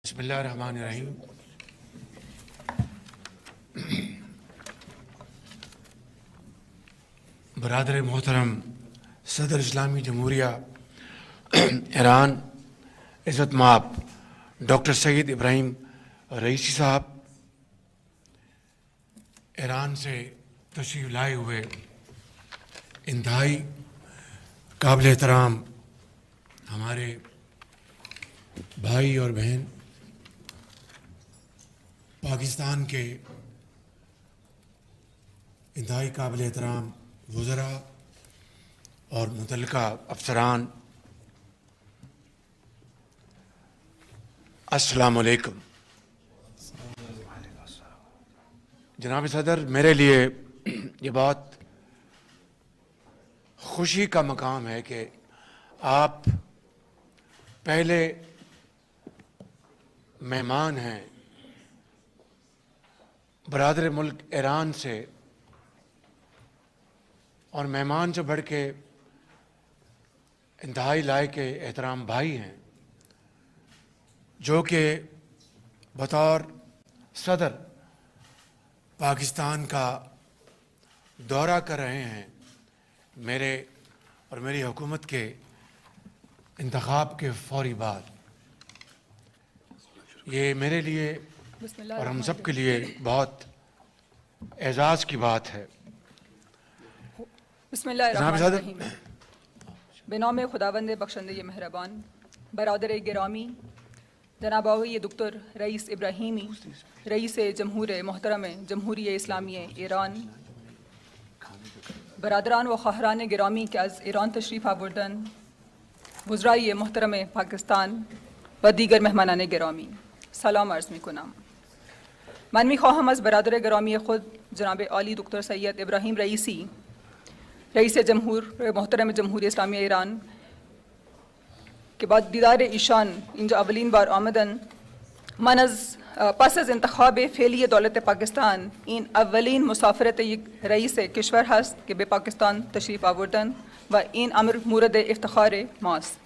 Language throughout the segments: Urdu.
بسم اللہ الرحمن الرحیم۔ برادر محترم صدر اسلامی جمہوریہ ایران عزت مآب ڈاکٹر سید ابراہیم رئیسی صاحب، ایران سے تشریف لائے ہوئے انتہائی قابل احترام ہمارے بھائی اور بہن، پاکستان کے انتہائی قابل احترام وزراء اور متعلقہ افسران، السلام علیکم۔ جناب صدر، میرے لیے یہ بہت خوشی کا مقام ہے کہ آپ پہلے مہمان ہیں برادر ملک ایران سے، اور مہمان سے بڑھ کے انتہائی لائق احترام بھائی ہیں، جو کہ بطور صدر پاکستان کا دورہ کر رہے ہیں میرے اور میری حکومت کے انتخاب کے فوری بعد۔ یہ میرے لیے اور ہم سب کے لیے بہت اعزاز کی بات ہے۔ بسم اللہ الرحمن الرحیم۔ بنام خداوند بخشندہ مہربان، برادر گرامی جناب آقای دکتر رئیس ابراہیمی، رئیس جمہور محترم جمہوریہ اسلامی ایران، برادران و خواهران گرامی که از ایران تشریف آوردن، وزرای محترم پاکستان و دیگر مهمانان گرامی، سلام عرض می کنم. من می خواهم از برادر گرامی خود جناب عالی دکتر سید ابراهیم رئیسی، رئیس جمهور محترم جمهوری اسلامی ایران که بعد دیدار ایشان اینجا اولین بار آمدن، من از پس از انتخاب فعلی دولت پاکستان این اولین مسافرت یک رئیس کشور هست که به پاکستان تشریف آوردن و این امر مورد افتخار ماست.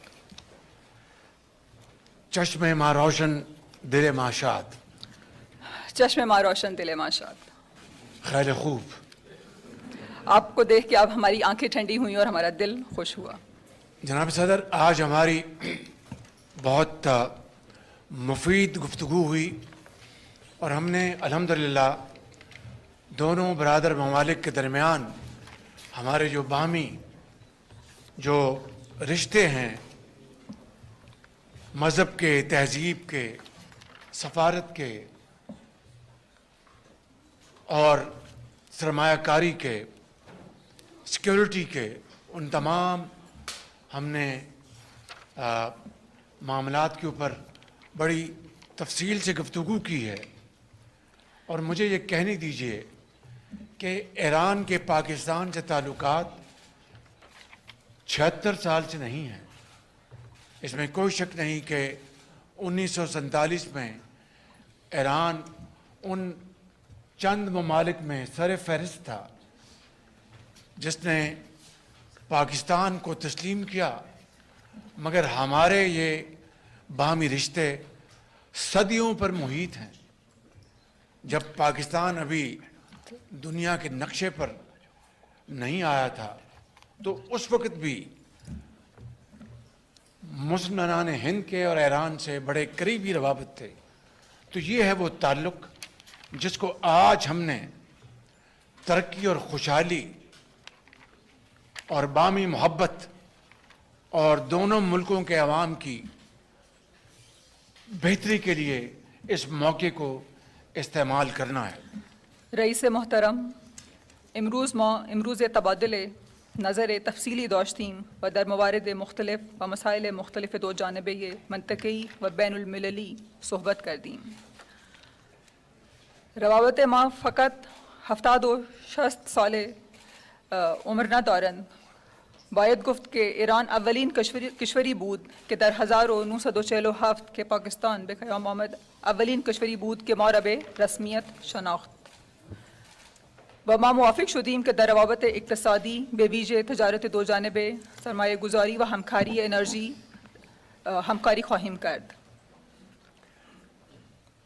چشم ما روشن دل ما شاد۔ چشم ما روشن دل ما شاد۔ خیال خوب۔ آپ کو دیکھ کے اب ہماری آنکھیں ٹھنڈی ہوئیں اور ہمارا دل خوش ہوا۔ جناب صدر، آج ہماری بہت مفید گفتگو ہوئی، اور ہم نے الحمدللہ دونوں برادر ممالک کے درمیان ہمارے جو باہمی جو رشتے ہیں، مذہب کے، تہذیب کے، سفارت کے اور سرمایہ کاری کے، سیکیورٹی کے، ان تمام ہم نے معاملات کے اوپر بڑی تفصیل سے گفتگو کی ہے۔ اور مجھے یہ کہنے دیجئے کہ ایران کے پاکستان سے تعلقات 76 سال سے نہیں ہیں۔ اس میں کوئی شک نہیں کہ 1947 میں ایران ان چند ممالک میں سر فہرست تھا جس نے پاکستان کو تسلیم کیا، مگر ہمارے یہ باہمی رشتے صدیوں پر محیط ہیں۔ جب پاکستان ابھی دنیا کے نقشے پر نہیں آیا تھا تو اس وقت بھی مسلمانان ہند کے اور ایران سے بڑے قریبی روابط تھے۔ تو یہ ہے وہ تعلق جس کو آج ہم نے ترقی اور خوشحالی اور باہمی محبت اور دونوں ملکوں کے عوام کی بہتری کے لیے اس موقع کو استعمال کرنا ہے۔ رئیس محترم، امروز تبادل نظر تفصیلی داشتیم و در موارد مختلف و مسائل مختلف دو جانبه منطقی و بین المللی صحبت کردیم۔ روابط ما فقط 70 و 60 سال عمر ندارند. باید گفت که ایران اولین کشوری بود که در 1947 که پاکستان به قیام آمد اولین کشوری بود که ما را به رسمیت شناخت و ما موافق شدیم که در روابط اقتصادی به ویژه تجارت دو جانبه، سرمایه گذاری و همکاری انرژی همکاری خواهیم کرد.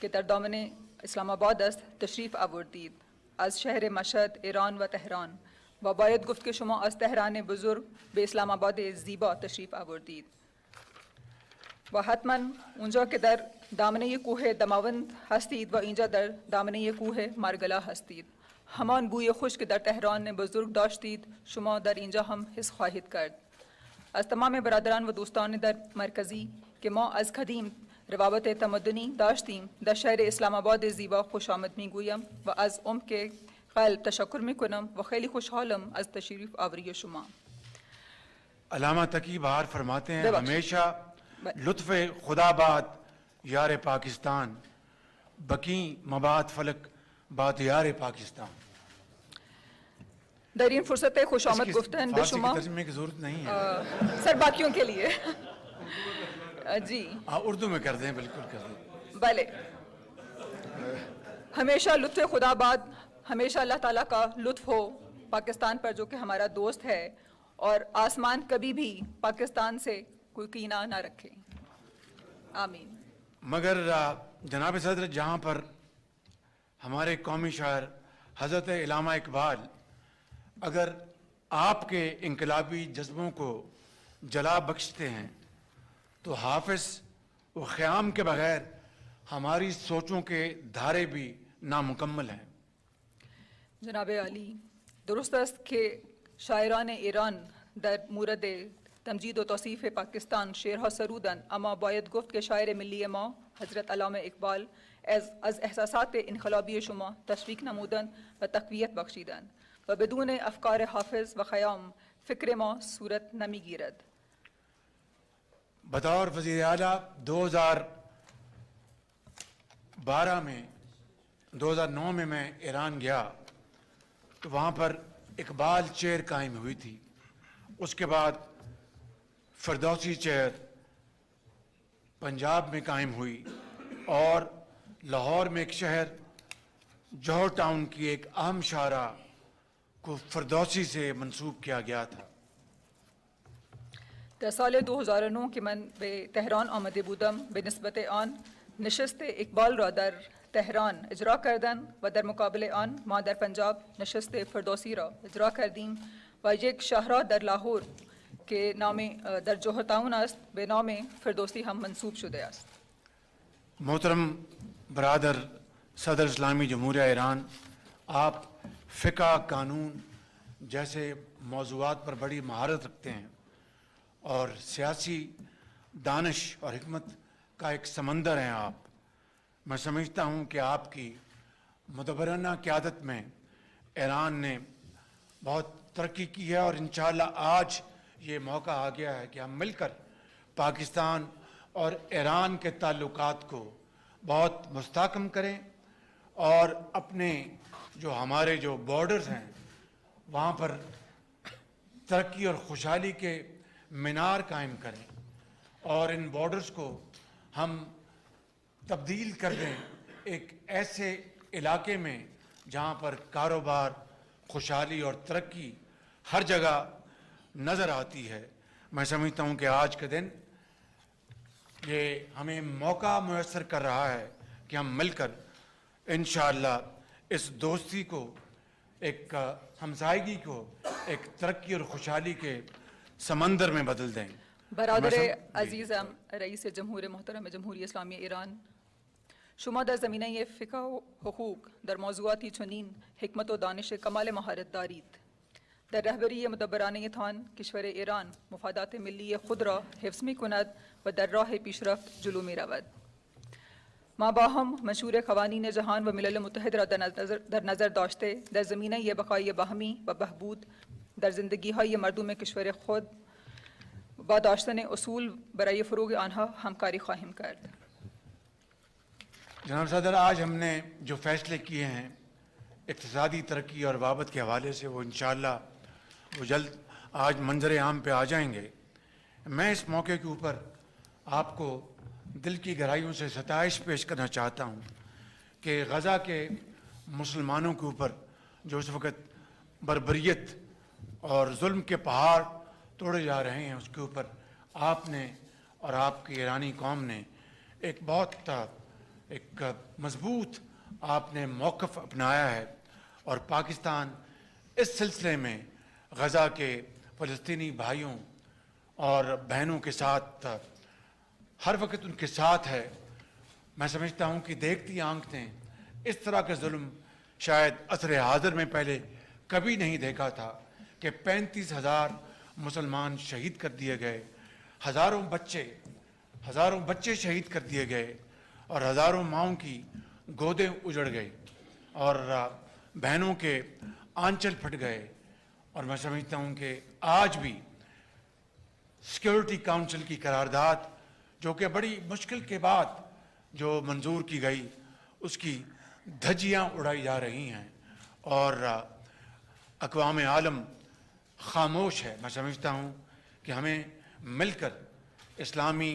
که در دامنه اسلام آباد است تشریف آوردید. از شهر مشهد، ایران و تهران و باید گفت که شما از تهران بزرگ به اسلام آباد زیبا تشریف آوردید و حتما اونجا که در دامنه کوه دماوند هستید و اینجا در دامنه کوه مارگلا هستید، همان بوی خوش که در تهران بزرگ داشتید شما در اینجا هم حس خواهید کرد. از تمام برادران و دوستان در مرکزی که ما از قدیم روابط تمدنی داشتیم در شهر اسلام آباد زیبا خوش آمد میگویم و از عمق قلب تشکر میکنم و خیلی خوشحالم از تشریف آوری شما. علامہ تقی بہار فرماتے ہیں ہمیشہ لطف خدا باد یار پاکستان، بقی مباد فلک باد یار پاکستان. در این فرصت خوش آمد گفتن به شما ترجمے کی ضرورت نہیں ہے سر باقیوں کے لیے جی اردو میں کر دیں، بالکل کر دیں. بلے. ہمیشہ لطف خدا باد، ہمیشہ اللہ تعالیٰ کا لطف ہو پاکستان پر جو کہ ہمارا دوست ہے، اور آسمان کبھی بھی پاکستان سے کوئی کینہ نہ رکھے. آمین. مگر جناب صدر، جہاں پر ہمارے قومی شاعر حضرت علامہ اقبال اگر آپ کے انقلابی جذبوں کو جلا بخشتے ہیں تو حافظ و خیام کے بغیر ہماری سوچوں کے دھارے بھی نامکمل ہیں. جناب علی، درست است که شاعران ایران در مورد تمجید و توصیف پاکستان شعرها سرودند، اما باید گفت که شاعر ملی ما حضرت علامه اقبال از احساسات انقلابی شما تشویق نمودند و تقویت بخشیدند و بدون افکار حافظ و خیام فکر ما صورت نمیگیرد. بطور وزیر اعلیٰ 2009 میں میں ایران گیا تو وہاں پر اقبال چیئر قائم ہوئی تھی. اس کے بعد فردوسی چیئر پنجاب میں قائم ہوئی اور لاہور میں ایک شہر جوہر ٹاؤن کی ایک اہم شاعرہ کو فردوسی سے منسوب کیا گیا تھا. در سال 2009 که من به تهران آمده بودم، به نسبت آن نشست اقبال را در تهران اجرا کردند و در مقابل آن ما در پنجاب نشست فردوسی را اجرا کردیم و یک شاهراه در لاهور که نام در جوهر ٹاؤن است به نام فردوسی هم منسوب شده است. محترم برادر صدر اسلامی جمہوریہ ایران، آپ فقہ، قانون جیسے موضوعات پر بڑی مہارت رکھتے ہیں اور سیاسی دانش اور حکمت کا ایک سمندر ہیں آپ. میں سمجھتا ہوں کہ آپ کی مدبرانہ قیادت میں ایران نے بہت ترقی کی ہے اور انشاءاللہ آج یہ موقع آ گیا ہے کہ ہم مل کر پاکستان اور ایران کے تعلقات کو بہت مستحکم کریں اور اپنے جو ہمارے جو بارڈرز ہیں وہاں پر ترقی اور خوشحالی کے مینار قائم کریں اور ان بارڈرز کو ہم تبدیل کر دیں ایک ایسے علاقے میں جہاں پر کاروبار، خوشحالی اور ترقی ہر جگہ نظر آتی ہے، میں سمجھتا ہوں کہ آج کا دن یہ ہمیں موقع میسر کر رہا ہے کہ ہم مل کر انشاءاللہ اس دوستی کو، ایک ہمسائیگی کو ایک ترقی اور خوشحالی کے سمندر میں بدل دیں. برادر عزیزم رئیس جمهور محترم جمهوری اسلامی ایران، شما در زمینه فقه و حقوق در موضوعاتی چنین حکمت و دانش کمال مهارت دارید. در رهبری مدبرانه تان کشور ایران مفادات ملی خود را حفظ می کند و در راه پیشرفت جلو می رود. ما با هم منشور قوانین جهان و ملل متحد را در نظر داشته در زمینه بقای باهمی و بهبود در زندگی های مردم کشور خود با داشتن اصول برای فروغ آنها همکاری خواهیم کرد. جناب صدر، آج ہم نے جو فیصلے کیے ہیں اقتصادی ترقی اور بابت کے حوالے سے، وہ انشاءاللہ وہ جلد آج منظر عام پہ آ جائیں گے. میں اس موقع کے اوپر آپ کو دل کی گہرائیوں سے ستائش پیش کرنا چاہتا ہوں کہ غزہ کے مسلمانوں کے اوپر جو اس وقت بربریت اور ظلم کے پہاڑ توڑے جا رہے ہیں، اس کے اوپر آپ نے اور آپ کی ایرانی قوم نے ایک بہت ایک مضبوط آپ نے موقف اپنایا ہے. اور پاکستان اس سلسلے میں غزہ کے فلسطینی بھائیوں اور بہنوں کے ساتھ ہر وقت ان کے ساتھ ہے. میں سمجھتا ہوں کہ دیکھتی آنکھیں اس طرح کا ظلم شاید عصر حاضر میں پہلے کبھی نہیں دیکھا تھا کہ 35,000 مسلمان شہید کر دیے گئے، ہزاروں بچے شہید کر دیے گئے اور ہزاروں ماؤں کی گودیں اجڑ گئی اور بہنوں کے آنچل پھٹ گئے. اور میں سمجھتا ہوں کہ آج بھی سیکیورٹی کاؤنسل کی قرارداد جو کہ بڑی مشکل کے بعد جو منظور کی گئی، اس کی دھجیاں اڑائی جا رہی ہیں اور اقوام عالم خاموش ہے. میں سمجھتا ہوں کہ ہمیں مل کر اسلامی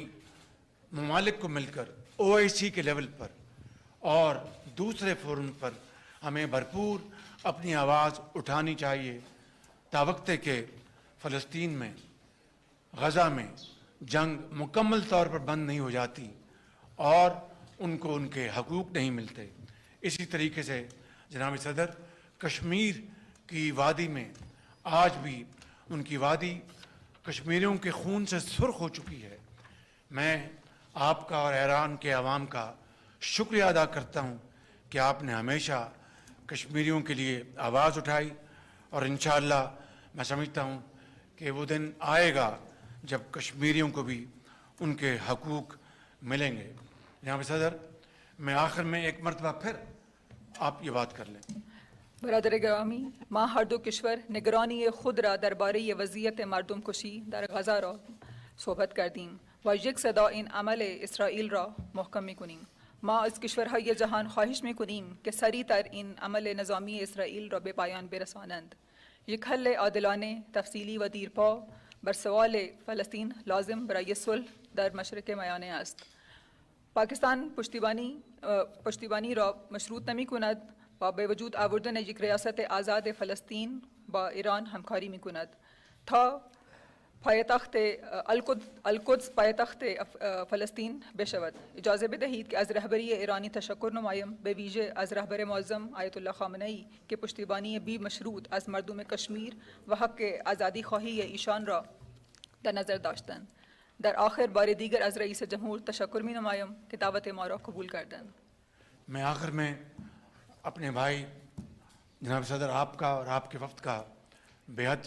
ممالک کو مل کر OIC کے لیول پر اور دوسرے فورم پر ہمیں بھرپور اپنی آواز اٹھانی چاہیے تاوقتے کہ فلسطین میں، غزہ میں جنگ مکمل طور پر بند نہیں ہو جاتی اور ان کو ان کے حقوق نہیں ملتے. اسی طریقے سے جناب صدر، کشمیر کی وادی میں آج بھی ان کی وادی کشمیریوں کے خون سے سرخ ہو چکی ہے. میں آپ کا اور ایران کے عوام کا شکریہ ادا کرتا ہوں کہ آپ نے ہمیشہ کشمیریوں کے لیے آواز اٹھائی اور انشاءاللہ میں سمجھتا ہوں کہ وہ دن آئے گا جب کشمیریوں کو بھی ان کے حقوق ملیں گے. جناب صدر، میں آخر میں ایک مرتبہ پھر آپ یہ بات کر لیں. برادر گرامی، ما هر دو کشور نگرانی خود را درباره وضعیت مردم کشی در غزه را صحبت کردیم و یک صدا این عمل اسرائیل را محکم می‌کنیم. ما از کشورهای جهان خواهش می‌کنیم که سریعتر این عمل نظامی اسرائیل را به پایان برسانند. یک حل عادلانه، تفصیلی و دیرپا بر سوال فلسطین لازم برای صلح در مشرق میانه است. پاکستان پشتیبانی را مشروط نمی کند و به وجود آوردن یک ریاست آزاد فلسطین با ایران همکاری می کند تا پایتخت القدس پایتخت فلسطین بشود. اجازه بدهید که از رهبری ایرانی تشکر نمایم، به ویژه از رهبر معظم آیت الله خامنه ای که پشتیبانی بی مشروط از مردم کشمیر و حق آزادی خواهی ایشان را در نظر داشتند. در آخر بار دیگر از رئیس جمهور تشکر می نمایم که دعوت ما را قبول کردند. میں آخر میں اپنے بھائی جناب صدر آپ کا اور آپ کے وفد کا بے حد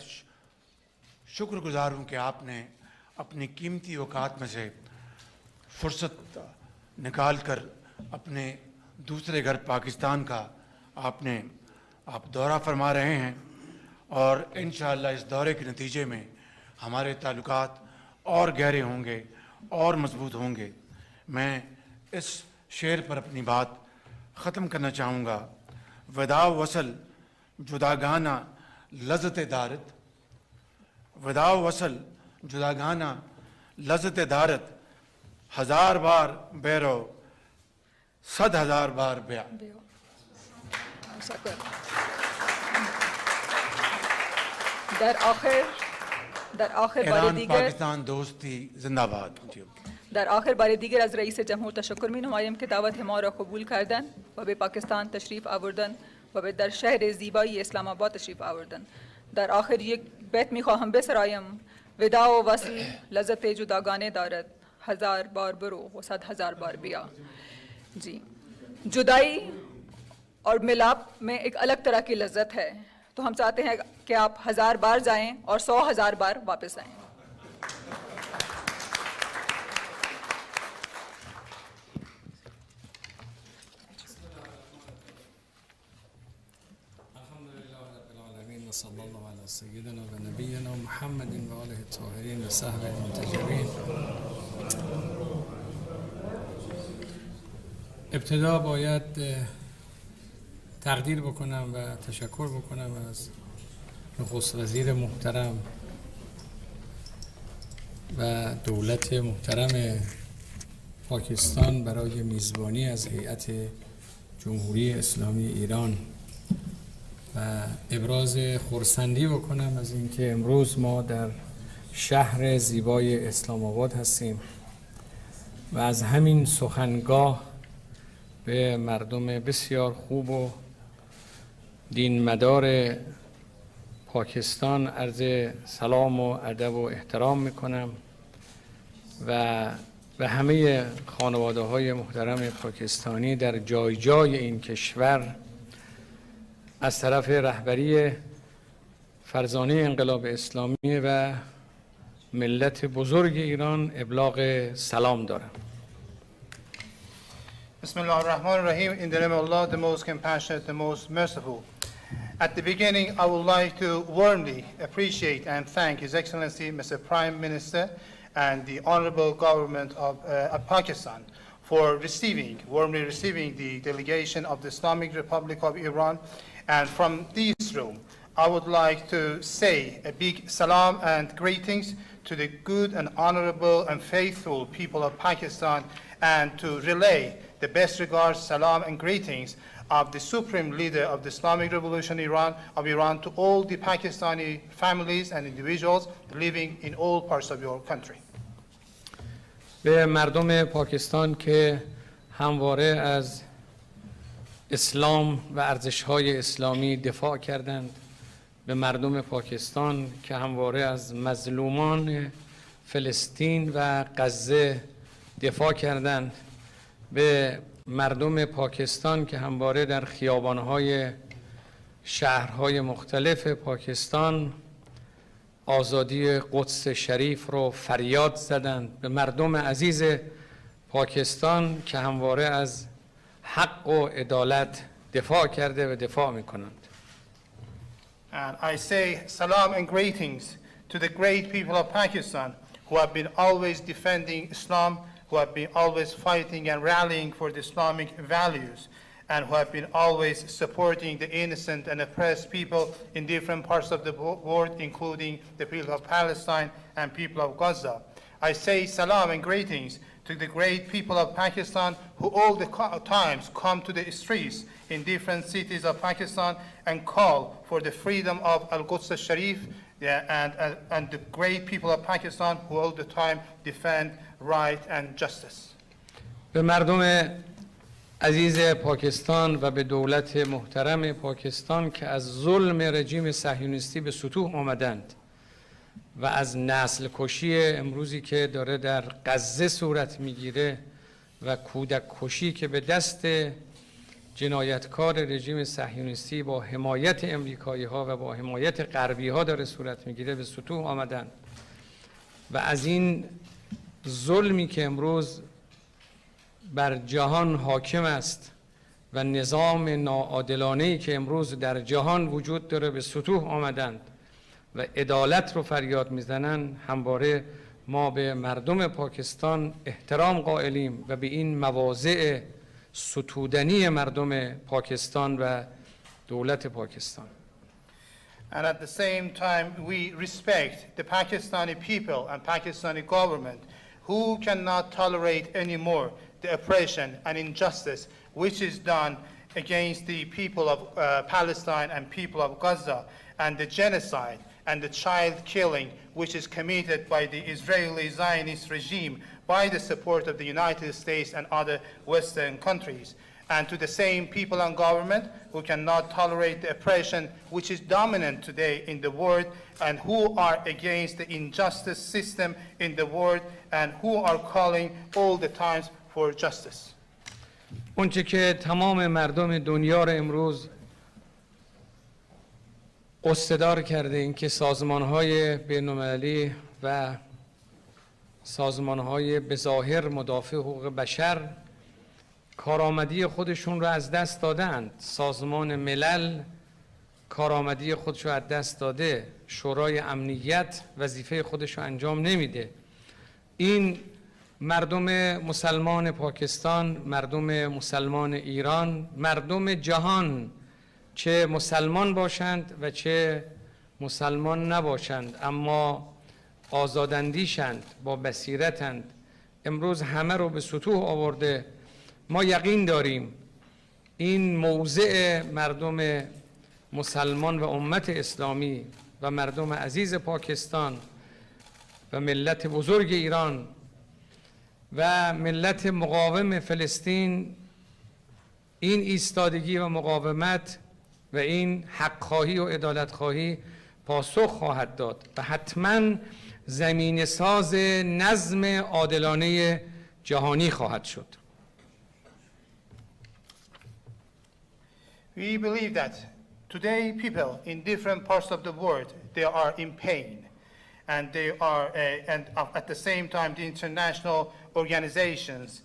شکر گزار ہوں کہ آپ نے اپنی قیمتی اوقات میں سے فرصت نکال کر اپنے دوسرے گھر پاکستان کا آپ دورہ فرما رہے ہیں اور انشاءاللہ اس دورے کے نتیجے میں ہمارے تعلقات اور گہرے ہوں گے اور مضبوط ہوں گے. میں اس شعر پر اپنی بات ختم کرنا چاہوں گا. وداع وصل جداگانہ لذت دارت، وداع وصل جداگانہ لذت دارت، ہزار بار بیرو 100,000 بار بیا. تشکر. در آخر بار ایران دیگر پاکستان دوستی زندہ باد. در آخر بار دیگر از رئیس جمهور تشکر می نمایم که دعوت ما را قبول کردن و به پاکستان تشریف آوردن و به در شهر زیبایی اسلام آباد تشریف آوردن. در آخر یک بیت می خواهم بسرایم: وداع و وصل لذت جداگانه دارد، 1000 بار برو و 100,000 بار بیا. جی، جدائی اور ملاپ میں ایک الگ طرح کی لذت ہے، تو ہم چاہتے ہیں کہ آپ 1000 بار جائیں اور 100,000 بار واپس آئیں. صلی الله علی سیدنا و نبینا محمد و آله الطاهرین و صحبه المنتجبین. ابتدا باید تقدیر بکنم و تشکر بکنم از نخست وزیر محترم و دولت محترم پاکستان برای میزبانی از هیئت جمهوری اسلامی ایران و ابراز خرسندی بکنم از اینکه امروز ما در شهر زیبای اسلام آباد هستیم و از همین سخنگاه به مردم بسیار خوب و دین مدار پاکستان عرض سلام و ادب و احترام میکنم و به همه خانواده های محترم پاکستانی در جای جای این کشور از طرف رهبری فرزانه انقلاب اسلامی و ملت بزرگ ایران ابلاغ سلام دارم. Bismillah ar-Rahman ar-Rahim, in the name of Allah, the most compassionate, the most merciful. At the beginning, I would like to warmly appreciate and thank His Excellency, Mr. Prime Minister, and the Honorable Government of Pakistan for warmly receiving the delegation of the Islamic Republic of Iran. And from this room, I would like to say a big salam and greetings to the good and honorable and faithful people of Pakistan, and to relay the best regards, salam and greetings of the Supreme Leader of the Islamic Revolution of Iran to all the Pakistani families and individuals living in all parts of your country. به مردم پاکستان که همواره از اسلام و ارزش‌های اسلامی دفاع کردند، به مردم پاکستان که همواره از مظلومان فلسطین و غزه دفاع کردند، به مردم پاکستان که همواره در خیابان‌های شهرهای مختلف پاکستان آزادی قدس شریف رو فریاد زدند، به مردم عزیز پاکستان که همواره از حق و عدالت دفاع کرده و دفاع می‌کنند. And I say salam and greetings to the great people of Pakistan who have been always defending Islam, who have been always fighting and rallying for the Islamic values, and who have been always supporting the innocent and oppressed people in different parts of the world, including the people of Palestine and people of Gaza. I say salam and greetings to the great people of Pakistan who all the times come to the streets in different cities of Pakistan and call for the freedom of Al-Quds al-Sharif, and the great people of Pakistan who all the time defend right and justice. به مردم عزیز پاکستان و به دولت محترم پاکستان که از ظلم رژیم صهیونیستی به سطوح آمدند و از نسل کشی امروزی که داره در غزه صورت میگیره و کودک کشی که به دست جنایتکار رژیم صهیونیستی با حمایت امریکایی ها و با حمایت غربی ها داره صورت میگیره، به سطوح آمدن و از این ظلمی که امروز بر جهان حاکم است و نظام ناعادلانه‌ای که امروز در جهان وجود داره به سطوح آمدند و عدالت رو فریاد میزنن. همواره ما به مردم پاکستان احترام قائلیم و به این مواضع ستودنی مردم پاکستان و دولت Pakistan. And at the same time, we respect the Pakistani people and Pakistani government who cannot tolerate anymore the oppression and injustice which is done against the people of Palestine and people of Gaza, and the genocide and the child killing which is committed by the Israeli Zionist regime by the support of the United States and other Western countries. And to the same people and government who cannot tolerate the oppression which is dominant today in the world, and who are against the injustice system in the world, and who are calling all the times for justice. اونچه که تمام مردم دنیا را امروز قصدار کرده این که سازمان‌های بین‌المللی و سازمان‌های به ظاهر مدافع حقوق بشر کارآمدی خودشون رو از دست دادند. سازمان ملل کارآمدی خودش رو از دست داده. شورای امنیت وظیفه خودش رو انجام نمیده. این مردم مسلمان پاکستان، مردم مسلمان ایران، مردم جهان، چه مسلمان باشند و چه مسلمان نباشند، اما آزاداندیشند، با بصیرتند، امروز همه رو به سطوح آورده. ما یقین داریم این موضع مردم مسلمان و امت اسلامی و مردم عزیز پاکستان و ملت بزرگ ایران و ملت مقاوم فلسطین، این ایستادگی و مقاومت و این حق‌خواهی و عدالت‌خواهی پاسخ خواهد داد و حتما زمین ساز نظم عادلانه جهانی خواهد شد. We believe that today people in different parts of the world, they are in pain, and they are, and at the same time, the international organizations,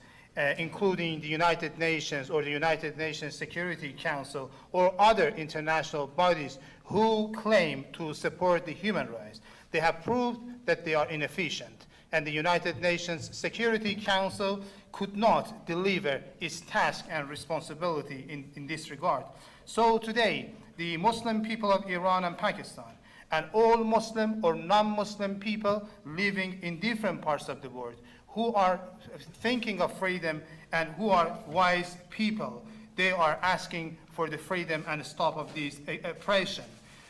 including the United Nations or the United Nations Security Council or other international bodies who claim to support the human rights, they have proved that they are inefficient, and the United Nations Security Council could not deliver its task and responsibility in this regard. So today, the Muslim people of Iran and Pakistan, and all Muslim or non-Muslim people living in different parts of the world, who are thinking of freedom and who are wise people, they are asking for the freedom and stop of this oppression.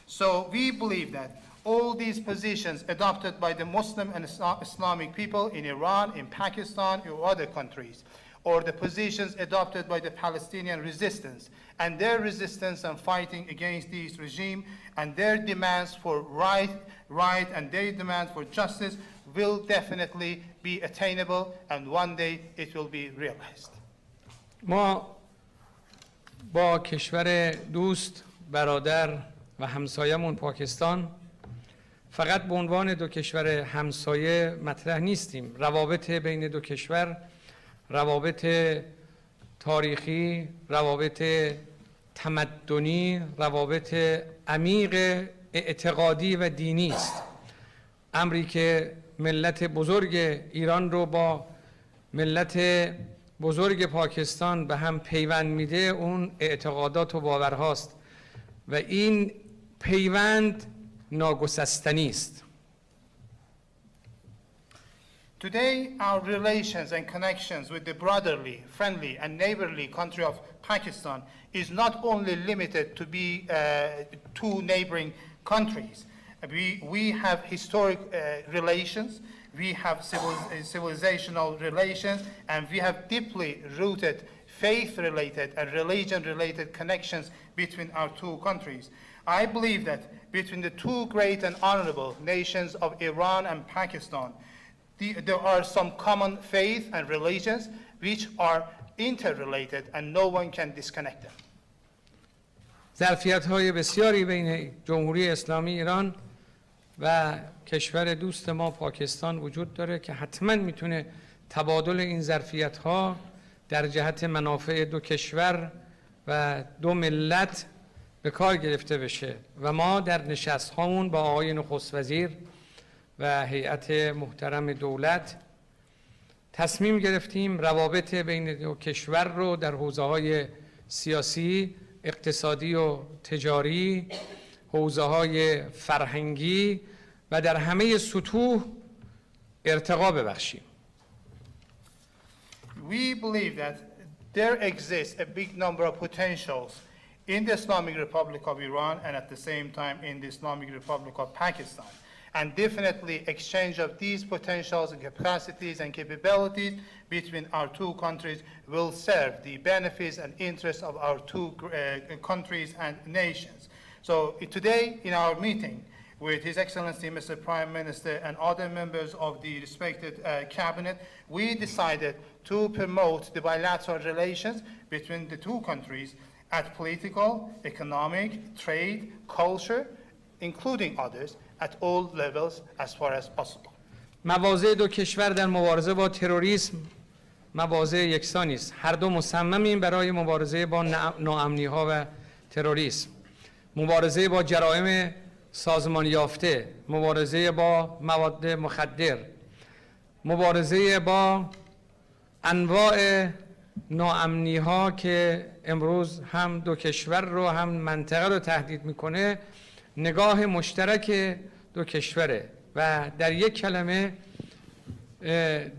So we believe that all these positions adopted by the Muslim and Islamic people in Iran, in Pakistan, or other countries, or the positions adopted by the Palestinian resistance, and their resistance and fighting against this regime, and their demands for right and their demand for justice will definitely be attainable, and one day it will be realized. ما با کشور دوست، برادر و همسایمون پاکستان فقط به عنوان دو کشور همسایه مطرح نیستیم. روابط بین دو کشور روابط تاریخی، روابط تمدنی، روابط عمیق اعتقادی و دینی است. امری که ملت بزرگ ایران رو با ملت بزرگ پاکستان به هم پیوند میده اون اعتقادات و باورهاست و این پیوند ناگسستنی است. Today, our relations and connections with the brotherly, friendly, and neighborly country of Pakistan is not only limited to be two neighboring countries. We have historic relations, we have civilizational relations, and we have deeply rooted faith-related and religion-related connections between our two countries. I believe that between the two great and honorable nations of Iran and Pakistan, there are some common faith and religions which are interrelated and no one can disconnect them. ظرفیت‌های بسیاری بین جمهوری اسلامی ایران و کشور دوست ما پاکستان وجود داره که حتما میتونه تبادل این ظرفیت‌ها در جهت منافع دو کشور و دو ملت به کار گرفته بشه و ما در نشست‌هامون با آقای نخست وزیر و هیئت محترم دولت تصمیم گرفتیم روابط بین دو کشور رو در حوزه‌های سیاسی، اقتصادی و تجاری، حوزه‌های فرهنگی و در همه سطوح ارتقا ببخشیم. We believe that there exists a big number of potentials in the Islamic Republic of Iran and at the same time in the Islamic Republic of Pakistan. And definitely exchange of these potentials and capacities and capabilities between our two countries will serve the benefits and interests of our two countries and nations. So today in our meeting with His Excellency Mr. Prime Minister and other members of the respected cabinet, we decided to promote the bilateral relations between the two countries at political, economic, trade, culture, including others, at all levels as far as possible. مواضع دو کشور در مبارزه با تروریسم مواضع یکسانی است. هر دو مصممیم برای مبارزه با ناامنی‌ها و تروریسم، مبارزه با جرایم سازمان یافته، مبارزه با مواد مخدر، مبارزه با انواع ناامنی‌ها که امروز هم دو کشور رو هم منطقه رو تهدید میکنه. نگاه مشترک دو کشوره و در یک کلمه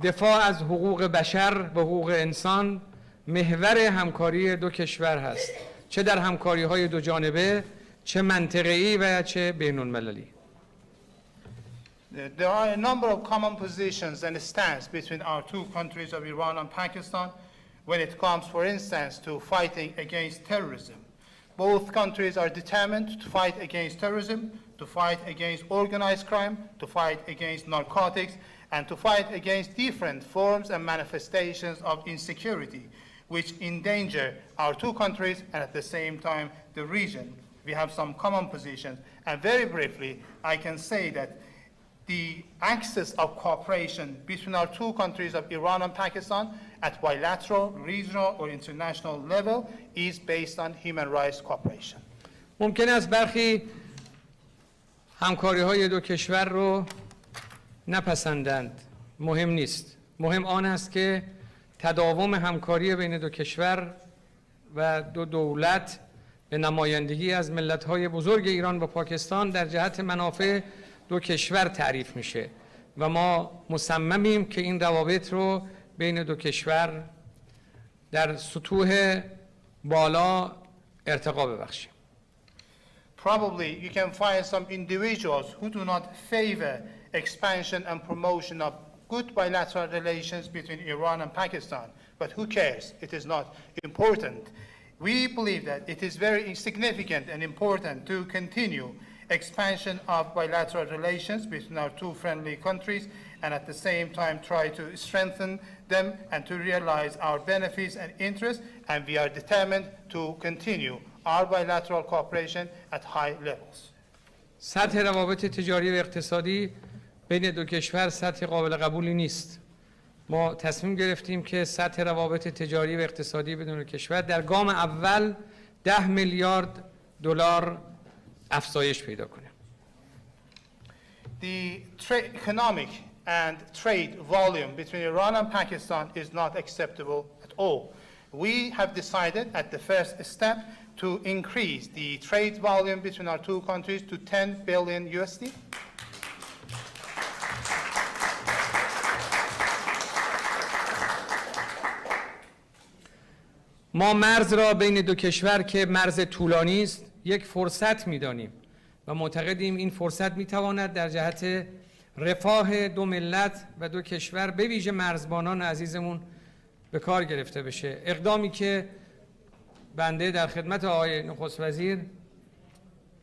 دفاع از حقوق بشر و حقوق انسان محور همکاری دو کشور هست، چه در همکاری‌های دو جانبه، چه منطقه‌ای و چه بین‌المللی. There are a number of common positions and stance between our two countries of Iran and Pakistan when it comes, for instance, to fighting against terrorism. Both countries are determined to fight against terrorism, to fight against organized crime, to fight against narcotics, and to fight against different forms and manifestations of insecurity, which endanger our two countries and at the same time the region. We have some common positions, and very briefly, I can say that the axis of cooperation between our two countries of Iran and Pakistan at bilateral, regional, or international level is based on human rights cooperation. ممکن است برخی همکاری‌های دو کشور رو نپسندند. مهم نیست. مهم آن است که تداوم همکاری بین دو کشور و دو دولت به نمایندگی از ملت‌های بزرگ ایران و پاکستان در جهت منافع دو کشور تعریف میشه و ما مصممیم که این روابط رو بین دو کشور در سطوح بالا ارتقا ببخشیم. Probably you can find some individuals who do not favor expansion and promotion of good bilateral relations between Iran and Pakistan, but who cares? It is not important. We believe that it is very significant and important to continue expansion of bilateral relations between our two friendly countries and at the same time try to strengthen them and to realize our benefits and interests, and we are determined to continue our bilateral cooperation at high levels. سطح روابط تجاری و اقتصادی بین دو کشور سطح قابل قبولی نیست. ما تصمیم گرفتیم که سطح روابط تجاری و اقتصادی بین دو کشور در گام اول 10 میلیارد دلار افزایش پیدا کنه. The economic and trade volume between Iran and Pakistan is not acceptable at all. We have decided at the first step to increase the trade volume between our two countries to 10 billion USD. ما مرز را بین دو کشور که مرز طولانی است یک فرصت می‌دانیم و معتقدیم این فرصت می‌تواند در جهت رفاه دو ملت و دو کشور به ویژه مرزبانان عزیزمون به کار گرفته بشه. اقدامی که بنده در خدمت آقای نخست وزیر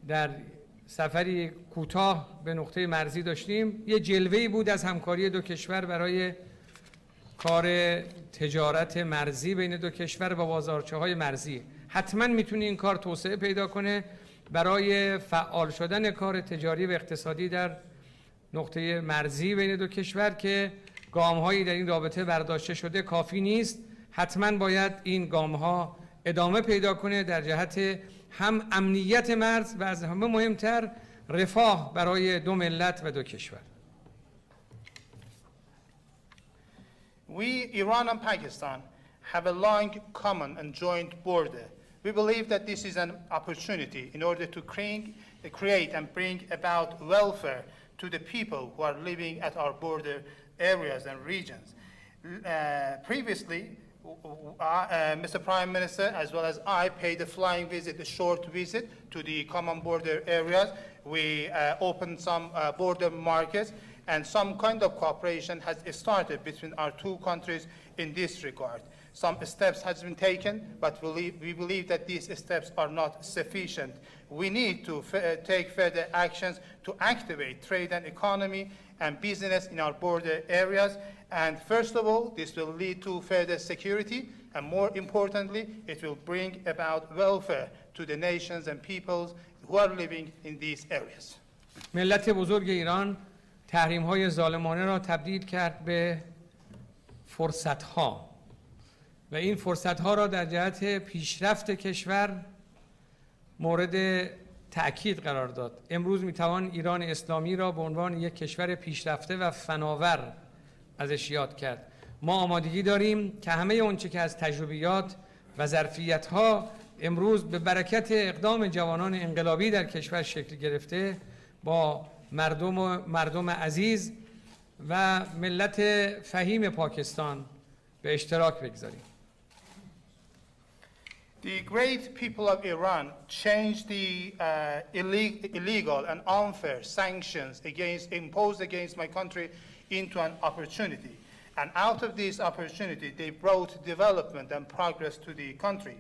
در سفری کوتاه به نقطه مرزی داشتیم یه جلوه‌ای بود از همکاری دو کشور برای کار تجارت مرزی بین دو کشور و بازارچه‌های مرزی. حتما میتونه این کار توسعه پیدا کنه برای فعال شدن کار تجاری و اقتصادی در نقطه مرزی بین دو کشور که گام‌هایی در این رابطه برداشته شده کافی نیست. حتما باید این گام‌ها ادامه پیدا کنه در جهت هم امنیت مرز و از همه مهمتر رفاه برای دو ملت و دو کشور. We, Iran and Pakistan, have a long common and joint border. We believe that this is an opportunity in order to create and bring about welfare to the people who are living at our border areas and regions. Previously, Mr. Prime Minister, as well as I, paid a flying visit, a short visit to the common border areas. We opened some border markets, and some kind of cooperation has started between our two countries in this regard. Some steps has been taken, but we believe that these steps are not sufficient. We need to take further actions to activate trade and economy and business in our border areas. And first of all, this will lead to further security, and more importantly, it will bring about welfare to the nations and peoples who are living in these areas. ملت بزرگ ایران تحریم‌های ظالمانه را تبدیل کرد به فرصت‌ها و این فرصت‌ها را در جهت پیشرفت کشور مورد تأکید قرار داد. امروز می‌توان ایران اسلامی را به عنوان یک کشور پیشرفته و فناور ازش یاد کرد. ما آمادگی داریم که همه اونچه که از تجربیات و ظرفیت‌ها امروز به برکت اقدام جوانان انقلابی در کشور شکل گرفته با مردم عزیز و ملت فهیم پاکستان به اشتراک بگذاریم. The great people of Iran changed the illegal and unfair sanctions imposed against my country into an opportunity. And out of this opportunity, they brought development and progress to the country.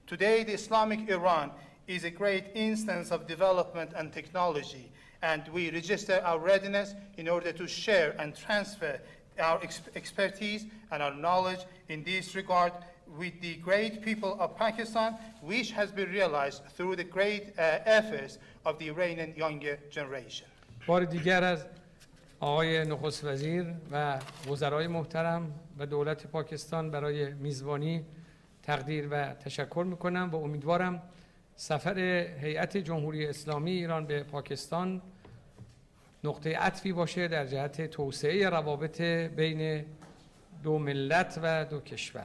Today, the Islamic Iran is a great instance of development and technology, and we register our readiness in order to share and transfer our expertise and our knowledge in this regard with the great people of Pakistan, which has been realized through the great efforts of the Iranian younger generation. بار دیگر از آقای نخست وزیر و وزرای محترم و دولت پاکستان برای میزبانی تقدیر و تشکر میکنم و امیدوارم سفر هیئت جمهوری اسلامی ایران به پاکستان نقطه عطفی باشه در جهت توسعه روابط بین دو ملت و دو کشور.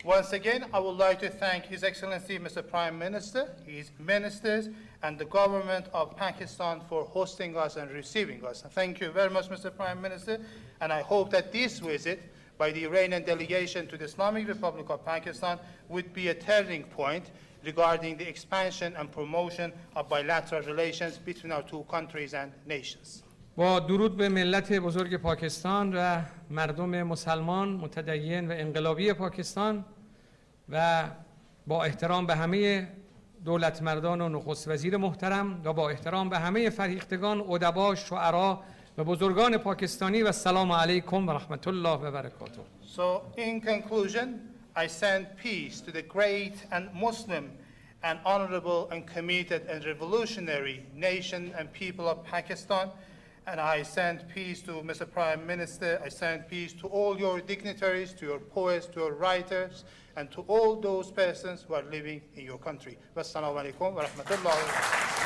Once again, I would like to thank His Excellency Mr. Prime Minister, his ministers, and the government of Pakistan for hosting us and receiving us. Thank you very much, Mr. Prime Minister, and I hope that this visit by the Iranian delegation to the Islamic Republic of Pakistan would be a turning point regarding the expansion and promotion of bilateral relations between our two countries and nations. با درود به ملت بزرگ پاکستان و مردم مسلمان متدین و انقلابی پاکستان و با احترام به همه دولت مردان و نخست وزیر محترم و با احترام به همه فرهیختگان، ادبا، شعرا و بزرگان پاکستانی و السلام علیکم و رحمت الله و برکاته. So in conclusion, I send peace to the great and Muslim and honorable and committed and revolutionary nation and people of Pakistan. And I send peace to Mr. Prime Minister. I send peace to all your dignitaries, to your poets, to your writers, and to all those persons who are living in your country. Wassalamu alaikum wa rahmatullahi wa barakatuh.